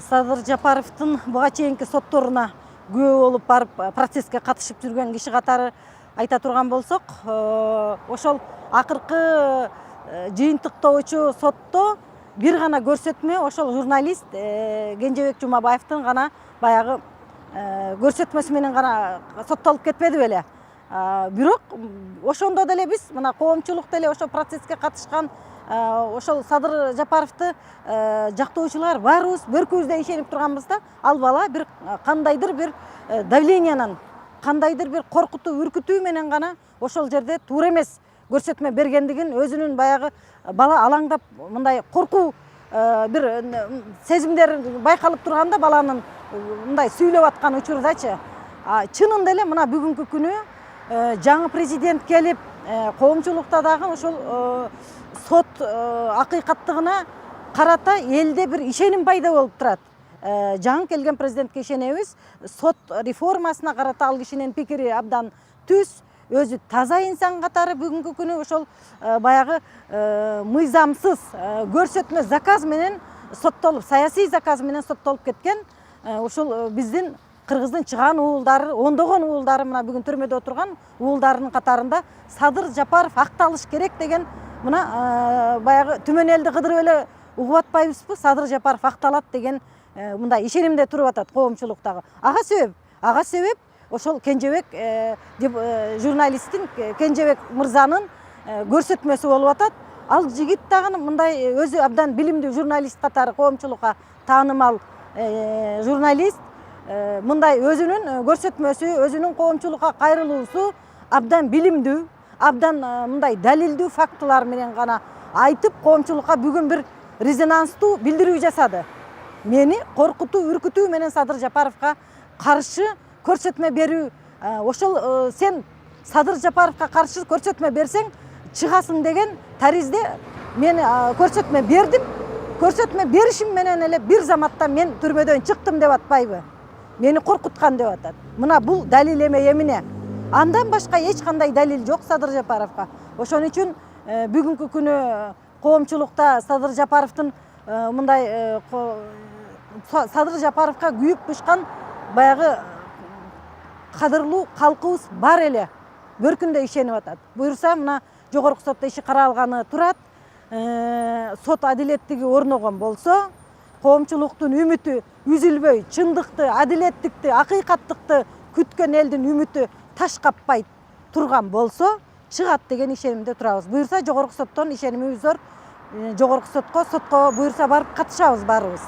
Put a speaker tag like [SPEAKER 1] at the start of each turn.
[SPEAKER 1] Садыр Жапаровдун буга чейинки сотторуна күбө болуп барып процесске катышып жүргөн киши катары айта турган болсок, ошол акыркы жыйынтыктоочу сотто бир гана көрсөтмө ошол журналист Кенжебек Жумабаевдин гана баягы көрсөтмөсү менен гана соттолуп кетпеди беле. Бирок ошондо деле биз мына коомчулук деле ошол процесске катышкан ошол Садыр Жапаровду жактоочулар баарыбыз бөркүбүздө ишенип турганбыз да, ал бала бир кандайдыр бир давлениянан, кандайдыр бир коркутуу, үркүтүү менен гана ошол жерде туура эмес көрсөтмө бергендигин, өзүнүн баягы бала алаңдап мындай коркуу бир сезимдер байкалып турганда баланын мындай сүйлөп аткан учурдачы. Чынында эле мына бүгүнкү күнү жаңы президент келип, коомчулукта дагы ошол сот акыйкаттыгына карата элде бир ишеним пайда болуп турат. Жаңы келген президентке ишенебиз. Сот реформасына карата ал кишинин пикири абдан түз, өзү таза инсан катары бүгүнкү күнү ошол баягы мыйзамсыз көрсөтмө заказ менен соттолуп, саясий заказ менен соттолуп кеткен ошол биздин Кыргыздын чыган уулдары, ондогон уулдары мына бүгүн түрмөдө отурган уулдарынын катарында Садыр Жапаров акталыш керек деген мына баягы түмөн элди кыдырып эле угуп атпайбызбы? Садыр Жапаров акталат деген мындай ишенимде туруп атат коомчулуктагы. Ага себеп ошол Кенжебек журналисттин, Кенжебек мырзанын көрсөтмөсү болуп атат. Ал жигит дагы мындай өзү абдан билимдүү журналист катары, коомчулукка таанымал журналист, мындай өзүнүн көрсөтмөсү, өзүнүн коомчулукка кайрылуусу абдан билимдүү, абдан мындай далилдүү фактылар менен гана айтып, коомчулукка бүгүн бир резонанстуу билдирүү жасады. Мени коркутуу, үркүтүү менен Садыр Жапаровго каршы көрсөтмө берүү, ошол сен Садыр Жапаровго каршы көрсөтмө берсең чыгасың деген таризде мен көрсөтмө бердим. Көрсөтмө беришим менен эле бир заматта мен түрмөдөн чыктым деп атпайбы? Мени коркуткан деп атат. Мына бул далил эмне? Андан башка эч кандай далил жок Садыр Жапаровго. Ошон үчүн бүгүнкү күнү коомчулукта Садыр Жапаровдун мындай Садыр Жапаровго күйүп бышкан баягы кадырлуу калкыбыз бар эле. Бөркүндө ишенип атат. Буюрса мына жогорку сотто иши каралганы турат. Сот адилеттиги орногон болсо, коомчулуктун үмүтү үзүлбөй, чындыкты, адилеттикти, акыйкаттыкты күткөн элдин үмүтү таш каппай турган болсо, чыгат деген ишенимде турабыз. Буюрса жогорку соттон ишенимибиз зор. Жогорку сотко буюрса барып катышабыз баарыбыз.